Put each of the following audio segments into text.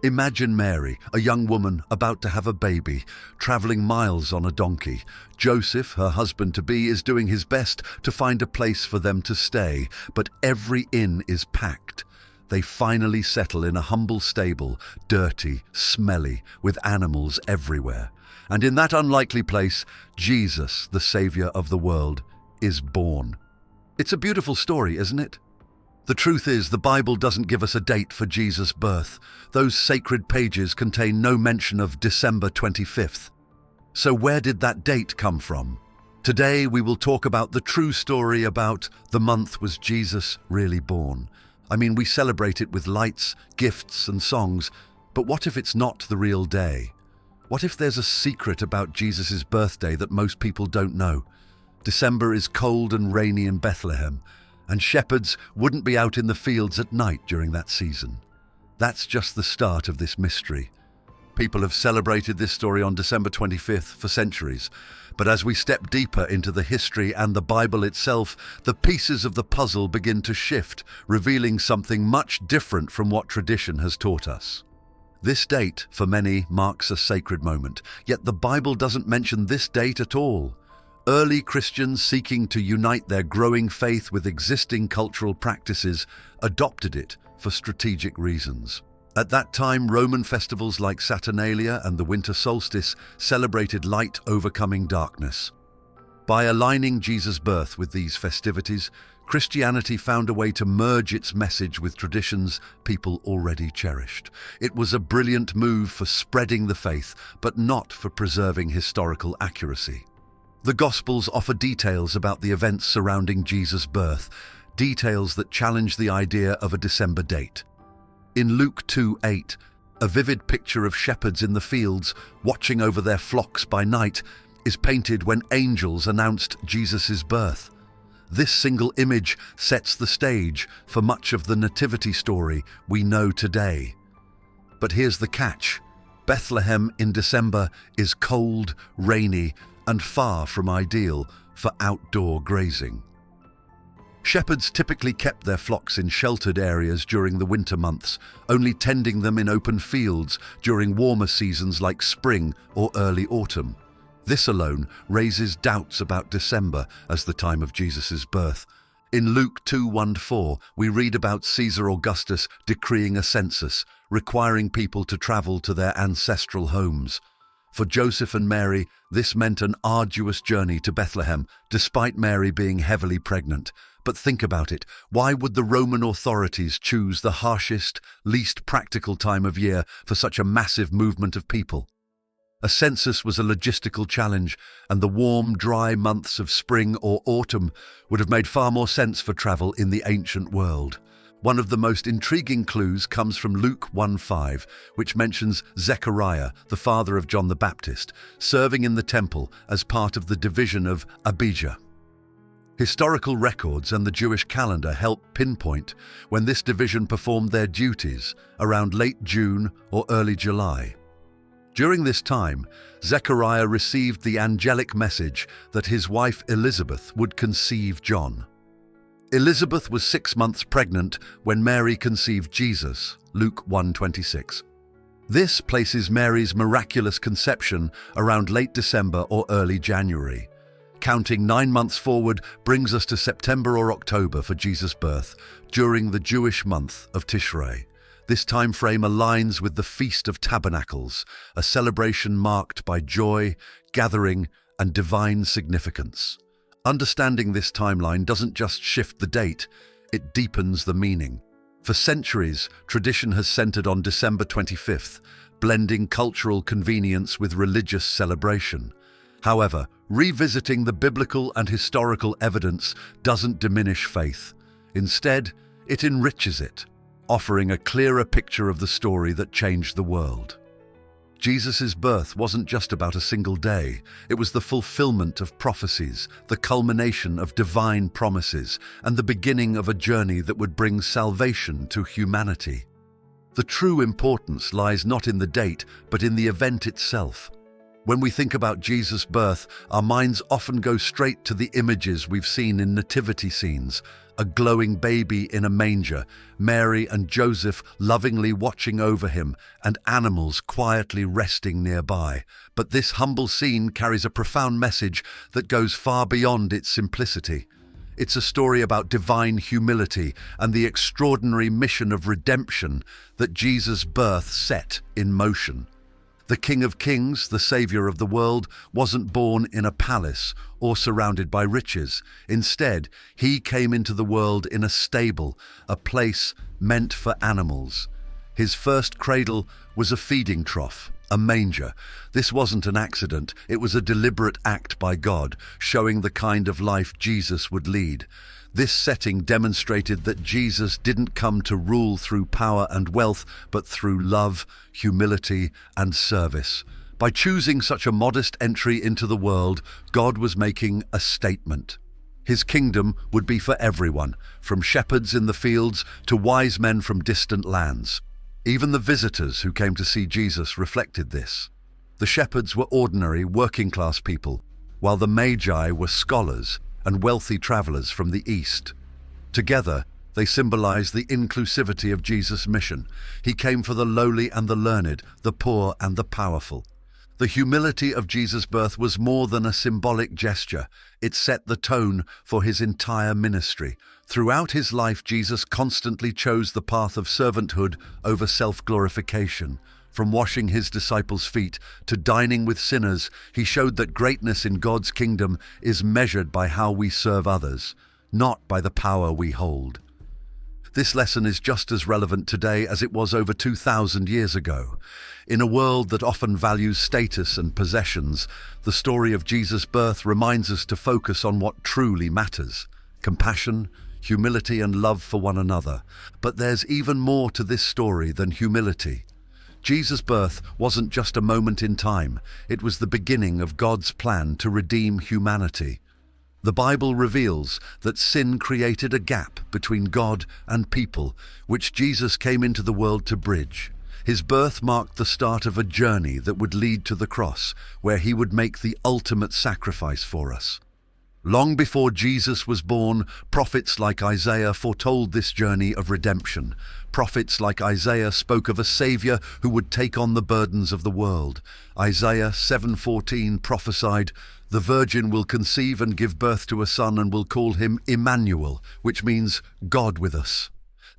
Imagine Mary, a young woman about to have a baby, traveling miles on a donkey. Joseph, her husband-to-be, is doing his best to find a place for them to stay, but every inn is packed. They finally settle in a humble stable, dirty, smelly, with animals everywhere. And in that unlikely place, Jesus, the Savior of the world, is born. It's a beautiful story, isn't it? The truth is, the Bible doesn't give us a date for Jesus' birth. Those sacred pages contain no mention of December 25th. So where did that date come from? Today we will talk about the true story about the month was Jesus really born. I mean, we celebrate it with lights, gifts and songs, but what if it's not the real day? What if there's a secret about Jesus' birthday that most people don't know? December is cold and rainy in Bethlehem, and shepherds wouldn't be out in the fields at night during that season. That's just the start of this mystery. People have celebrated this story on December 25th for centuries, but as we step deeper into the history and the Bible itself, the pieces of the puzzle begin to shift, revealing something much different from what tradition has taught us. This date, for many, marks a sacred moment, yet the Bible doesn't mention this date at all. Early Christians seeking to unite their growing faith with existing cultural practices adopted it for strategic reasons. At that time, Roman festivals like Saturnalia and the winter solstice celebrated light overcoming darkness. By aligning Jesus' birth with these festivities, Christianity found a way to merge its message with traditions people already cherished. It was a brilliant move for spreading the faith, but not for preserving historical accuracy. The Gospels offer details about the events surrounding Jesus' birth, details that challenge the idea of a December date. In Luke 2:8, a vivid picture of shepherds in the fields watching over their flocks by night is painted when angels announced Jesus' birth. This single image sets the stage for much of the nativity story we know today. But here's the catch. Bethlehem in December is cold, rainy, and far from ideal for outdoor grazing. Shepherds typically kept their flocks in sheltered areas during the winter months, only tending them in open fields during warmer seasons like spring or early autumn. This alone raises doubts about December as the time of Jesus' birth. In Luke 2:1-4, we read about Caesar Augustus decreeing a census, requiring people to travel to their ancestral homes. For Joseph and Mary, this meant an arduous journey to Bethlehem, despite Mary being heavily pregnant. But think about it, why would the Roman authorities choose the harshest, least practical time of year for such a massive movement of people? A census was a logistical challenge, and the warm, dry months of spring or autumn would have made far more sense for travel in the ancient world. One of the most intriguing clues comes from Luke 1:5, which mentions Zechariah, the father of John the Baptist, serving in the temple as part of the division of Abijah. Historical records and the Jewish calendar help pinpoint when this division performed their duties, around late June or early July. During this time, Zechariah received the angelic message that his wife Elizabeth would conceive John. Elizabeth was 6 months pregnant when Mary conceived Jesus, Luke 1:26. This places Mary's miraculous conception around late December or early January. Counting 9 months forward brings us to September or October for Jesus' birth, during the Jewish month of Tishrei. This time frame aligns with the Feast of Tabernacles, a celebration marked by joy, gathering, and divine significance. Understanding this timeline doesn't just shift the date, it deepens the meaning. For centuries, tradition has centered on December 25th, blending cultural convenience with religious celebration. However, revisiting the biblical and historical evidence doesn't diminish faith. Instead, it enriches it, offering a clearer picture of the story that changed the world. Jesus' birth wasn't just about a single day. It was the fulfillment of prophecies, the culmination of divine promises, and the beginning of a journey that would bring salvation to humanity. The true importance lies not in the date, but in the event itself. When we think about Jesus' birth, our minds often go straight to the images we've seen in nativity scenes: a glowing baby in a manger, Mary and Joseph lovingly watching over him, and animals quietly resting nearby. But this humble scene carries a profound message that goes far beyond its simplicity. It's a story about divine humility and the extraordinary mission of redemption that Jesus' birth set in motion. The King of Kings, the Savior of the world, wasn't born in a palace or surrounded by riches. Instead, he came into the world in a stable, a place meant for animals. His first cradle was a feeding trough, a manger. This wasn't an accident, it was a deliberate act by God, showing the kind of life Jesus would lead. This setting demonstrated that Jesus didn't come to rule through power and wealth, but through love, humility, and service. By choosing such a modest entry into the world, God was making a statement. His kingdom would be for everyone, from shepherds in the fields to wise men from distant lands. Even the visitors who came to see Jesus reflected this. The shepherds were ordinary, working-class people, while the magi were scholars and wealthy travelers from the East. Together, they symbolize the inclusivity of Jesus' mission. He came for the lowly and the learned, the poor and the powerful. The humility of Jesus' birth was more than a symbolic gesture. It set the tone for his entire ministry. Throughout his life, Jesus constantly chose the path of servanthood over self-glorification. From washing his disciples' feet to dining with sinners, he showed that greatness in God's kingdom is measured by how we serve others, not by the power we hold. This lesson is just as relevant today as it was over 2,000 years ago. In a world that often values status and possessions, the story of Jesus' birth reminds us to focus on what truly matters: compassion, humility, and love for one another. But there's even more to this story than humility. Jesus' birth wasn't just a moment in time, it was the beginning of God's plan to redeem humanity. The Bible reveals that sin created a gap between God and people, which Jesus came into the world to bridge. His birth marked the start of a journey that would lead to the cross, where he would make the ultimate sacrifice for us. Long before Jesus was born, prophets like Isaiah foretold this journey of redemption. Prophets like Isaiah spoke of a Savior who would take on the burdens of the world. Isaiah 7:14 prophesied, "The virgin will conceive and give birth to a son and will call him Emmanuel," which means God with us.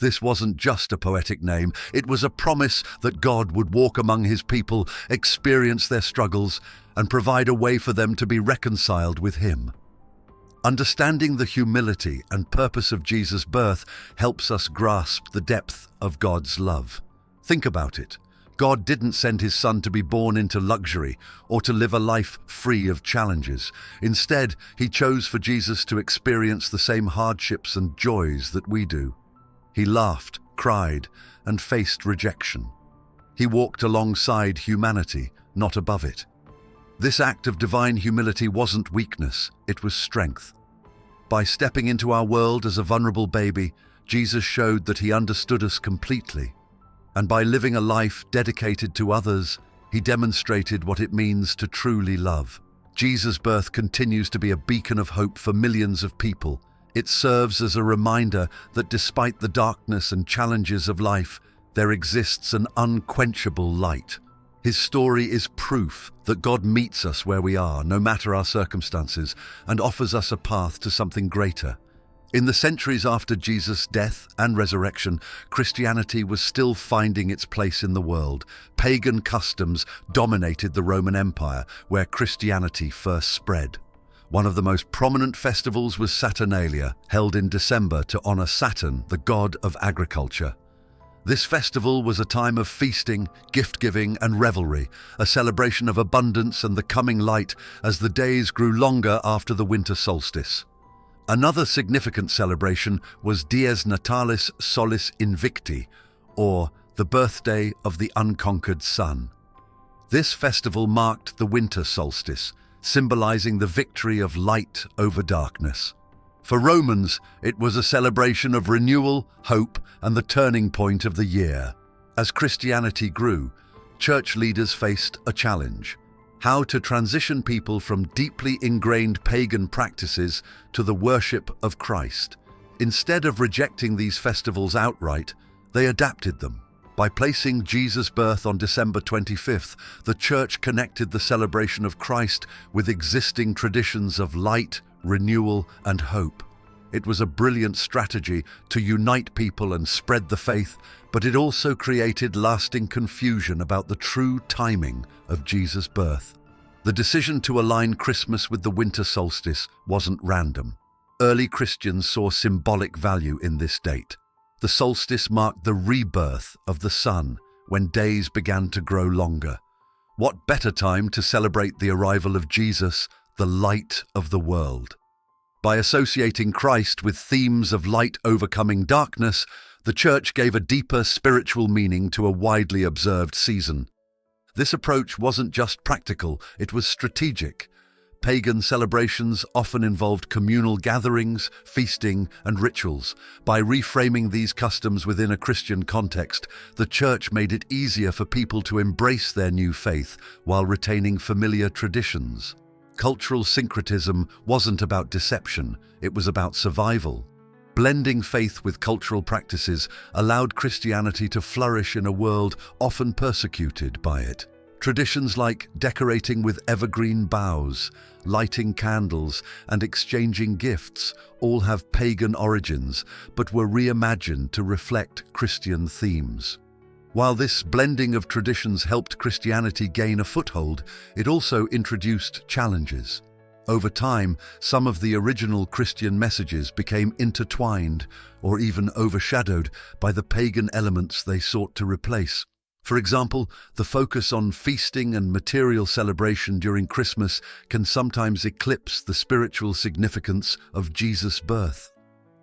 This wasn't just a poetic name, it was a promise that God would walk among his people, experience their struggles, and provide a way for them to be reconciled with him. Understanding the humility and purpose of Jesus' birth helps us grasp the depth of God's love. Think about it. God didn't send his son to be born into luxury or to live a life free of challenges. Instead, he chose for Jesus to experience the same hardships and joys that we do. He laughed, cried, and faced rejection. He walked alongside humanity, not above it. This act of divine humility wasn't weakness, it was strength. By stepping into our world as a vulnerable baby, Jesus showed that he understood us completely. And by living a life dedicated to others, he demonstrated what it means to truly love. Jesus' birth continues to be a beacon of hope for millions of people. It serves as a reminder that despite the darkness and challenges of life, there exists an unquenchable light. His story is proof that God meets us where we are, no matter our circumstances, and offers us a path to something greater. In the centuries after Jesus' death and resurrection, Christianity was still finding its place in the world. Pagan customs dominated the Roman Empire, where Christianity first spread. One of the most prominent festivals was Saturnalia, held in December to honor Saturn, the god of agriculture. This festival was a time of feasting, gift-giving, and revelry, a celebration of abundance and the coming light as the days grew longer after the winter solstice. Another significant celebration was Dies Natalis Solis Invicti, or the birthday of the unconquered sun. This festival marked the winter solstice, symbolizing the victory of light over darkness. For Romans, it was a celebration of renewal, hope, and the turning point of the year. As Christianity grew, church leaders faced a challenge. how to transition people from deeply ingrained pagan practices to the worship of Christ. Instead of rejecting these festivals outright, they adapted them. By placing Jesus' birth on December 25th, the Church connected the celebration of Christ with existing traditions of light, renewal, and hope. It was a brilliant strategy to unite people and spread the faith, but it also created lasting confusion about the true timing of Jesus' birth. The decision to align Christmas with the winter solstice wasn't random. Early Christians saw symbolic value in this date. The solstice marked the rebirth of the sun, when days began to grow longer. What better time to celebrate the arrival of Jesus, the light of the world? By associating Christ with themes of light overcoming darkness, the Church gave a deeper spiritual meaning to a widely observed season. This approach wasn't just practical, it was strategic. Pagan celebrations often involved communal gatherings, feasting, and rituals. By reframing these customs within a Christian context, the Church made it easier for people to embrace their new faith while retaining familiar traditions. Cultural syncretism wasn't about deception, it was about survival. Blending faith with cultural practices allowed Christianity to flourish in a world often persecuted by it. Traditions like decorating with evergreen boughs, lighting candles, and exchanging gifts all have pagan origins, but were reimagined to reflect Christian themes. While this blending of traditions helped Christianity gain a foothold, it also introduced challenges. Over time, some of the original Christian messages became intertwined or even overshadowed by the pagan elements they sought to replace. For example, the focus on feasting and material celebration during Christmas can sometimes eclipse the spiritual significance of Jesus' birth.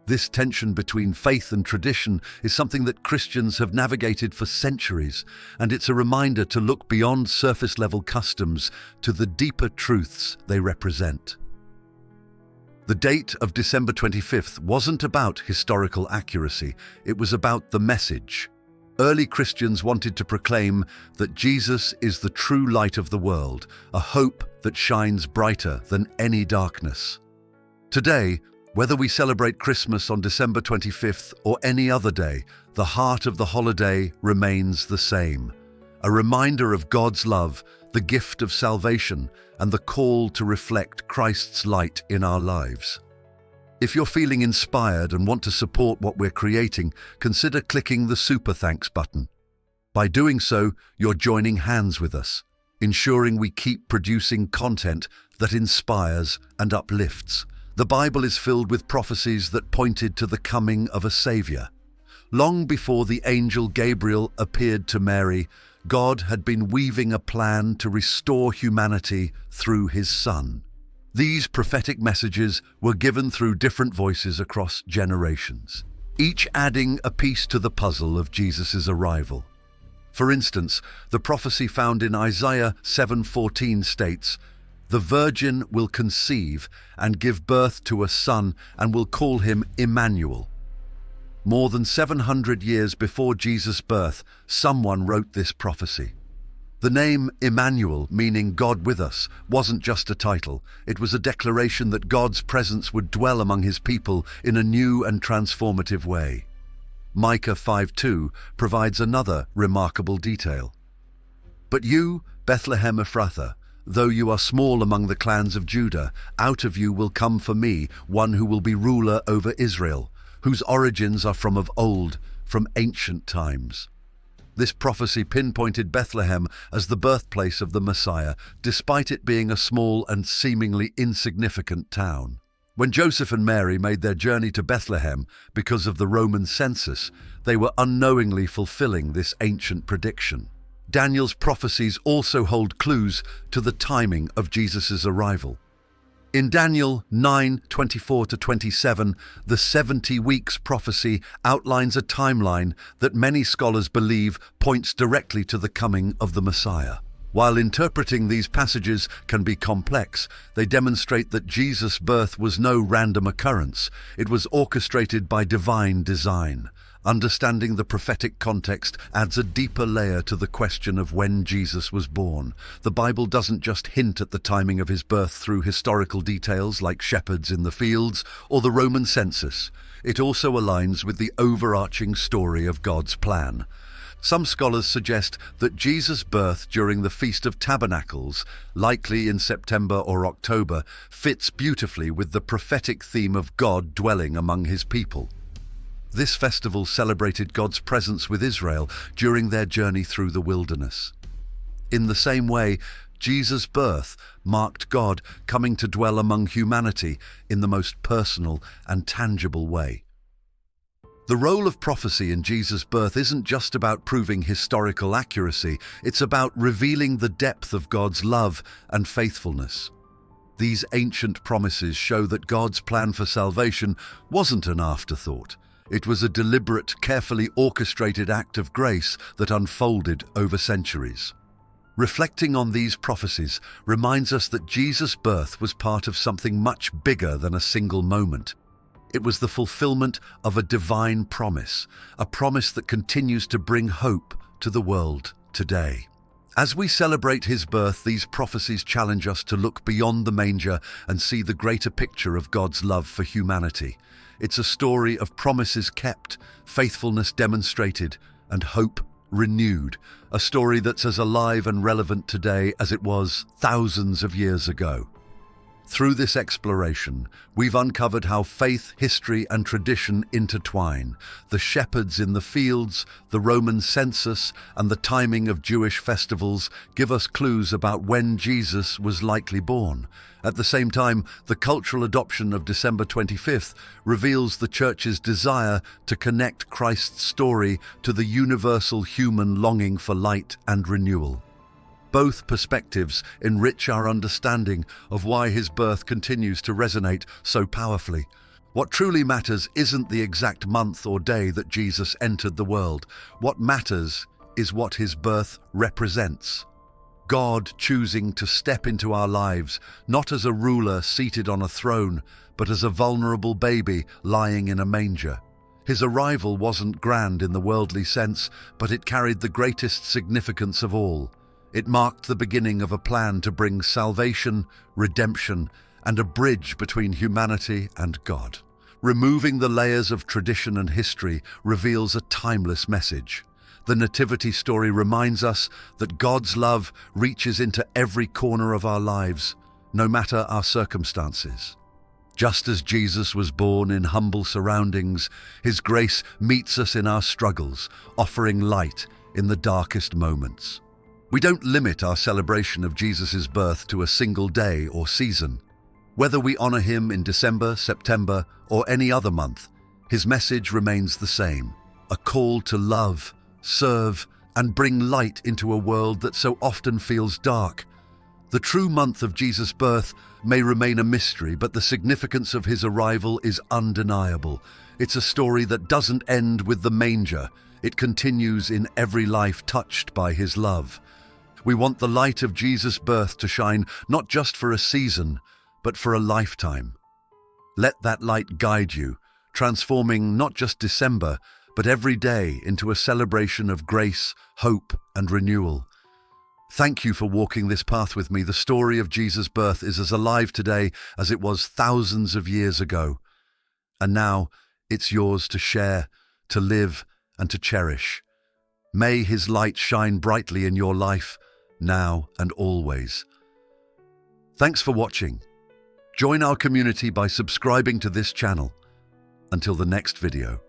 This tension between faith and tradition is something that Christians have navigated for centuries, and it's a reminder to look beyond surface-level customs to the deeper truths they represent. The date of December 25th wasn't about historical accuracy, it was about the message. Early Christians wanted to proclaim that Jesus is the true light of the world, a hope that shines brighter than any darkness. Today, whether we celebrate Christmas on December 25th or any other day, the heart of the holiday remains the same. A reminder of God's love, the gift of salvation, and the call to reflect Christ's light in our lives. If you're feeling inspired and want to support what we're creating, consider clicking the Super Thanks button. By doing so, you're joining hands with us, ensuring we keep producing content that inspires and uplifts. The Bible is filled with prophecies that pointed to the coming of a Savior. Long before the angel Gabriel appeared to Mary, God had been weaving a plan to restore humanity through his Son. These prophetic messages were given through different voices across generations, each adding a piece to the puzzle of Jesus' arrival. For instance, the prophecy found in Isaiah 7:14 states, "The virgin will conceive and give birth to a son and will call him Emmanuel." More than 700 years before Jesus' birth, someone wrote this prophecy. The name Emmanuel, meaning God with us, wasn't just a title. It was a declaration that God's presence would dwell among his people in a new and transformative way. Micah 5:2 provides another remarkable detail. "But you, Bethlehem Ephrathah, though you are small among the clans of Judah, out of you will come for me one who will be ruler over Israel, whose origins are from of old, from ancient times." This prophecy pinpointed Bethlehem as the birthplace of the Messiah, despite it being a small and seemingly insignificant town. When Joseph and Mary made their journey to Bethlehem because of the Roman census, they were unknowingly fulfilling this ancient prediction. Daniel's prophecies also hold clues to the timing of Jesus' arrival. In Daniel 9:24-27, the 70 weeks prophecy outlines a timeline that many scholars believe points directly to the coming of the Messiah. While interpreting these passages can be complex, they demonstrate that Jesus' birth was no random occurrence. It was orchestrated by divine design. Understanding the prophetic context adds a deeper layer to the question of when Jesus was born. The Bible doesn't just hint at the timing of his birth through historical details like shepherds in the fields or the Roman census. It also aligns with the overarching story of God's plan. Some scholars suggest that Jesus' birth during the Feast of Tabernacles, likely in September or October, fits beautifully with the prophetic theme of God dwelling among his people. This festival celebrated God's presence with Israel during their journey through the wilderness. In the same way, Jesus' birth marked God coming to dwell among humanity in the most personal and tangible way. The role of prophecy in Jesus' birth isn't just about proving historical accuracy, it's about revealing the depth of God's love and faithfulness. These ancient promises show that God's plan for salvation wasn't an afterthought. It was a deliberate, carefully orchestrated act of grace that unfolded over centuries. Reflecting on these prophecies reminds us that Jesus' birth was part of something much bigger than a single moment. It was the fulfillment of a divine promise, a promise that continues to bring hope to the world today. As we celebrate his birth, these prophecies challenge us to look beyond the manger and see the greater picture of God's love for humanity. It's a story of promises kept, faithfulness demonstrated, and hope renewed. A story that's as alive and relevant today as it was thousands of years ago. Through this exploration, we've uncovered how faith, history, and tradition intertwine. The shepherds in the fields, the Roman census, and the timing of Jewish festivals give us clues about when Jesus was likely born. At the same time, the cultural adoption of December 25th reveals the Church's desire to connect Christ's story to the universal human longing for light and renewal. Both perspectives enrich our understanding of why his birth continues to resonate so powerfully. What truly matters isn't the exact month or day that Jesus entered the world. What matters is what his birth represents. God choosing to step into our lives, not as a ruler seated on a throne, but as a vulnerable baby lying in a manger. His arrival wasn't grand in the worldly sense, but it carried the greatest significance of all. It marked the beginning of a plan to bring salvation, redemption, and a bridge between humanity and God. Removing the layers of tradition and history reveals a timeless message. The Nativity story reminds us that God's love reaches into every corner of our lives, no matter our circumstances. Just as Jesus was born in humble surroundings, his grace meets us in our struggles, offering light in the darkest moments. We don't limit our celebration of Jesus' birth to a single day or season. Whether we honor him in December, September, or any other month, his message remains the same: a call to love, serve, and bring light into a world that so often feels dark. The true month of Jesus' birth may remain a mystery, but the significance of his arrival is undeniable. It's a story that doesn't end with the manger. It continues in every life touched by his love. We want the light of Jesus' birth to shine not just for a season, but for a lifetime. Let that light guide you, transforming not just December, but every day into a celebration of grace, hope, and renewal. Thank you for walking this path with me. The story of Jesus' birth is as alive today as it was thousands of years ago. And now it's yours to share, to live, and to cherish. May his light shine brightly in your life, now and always. Thanks for watching. Join our community by subscribing to this channel. Until the next video.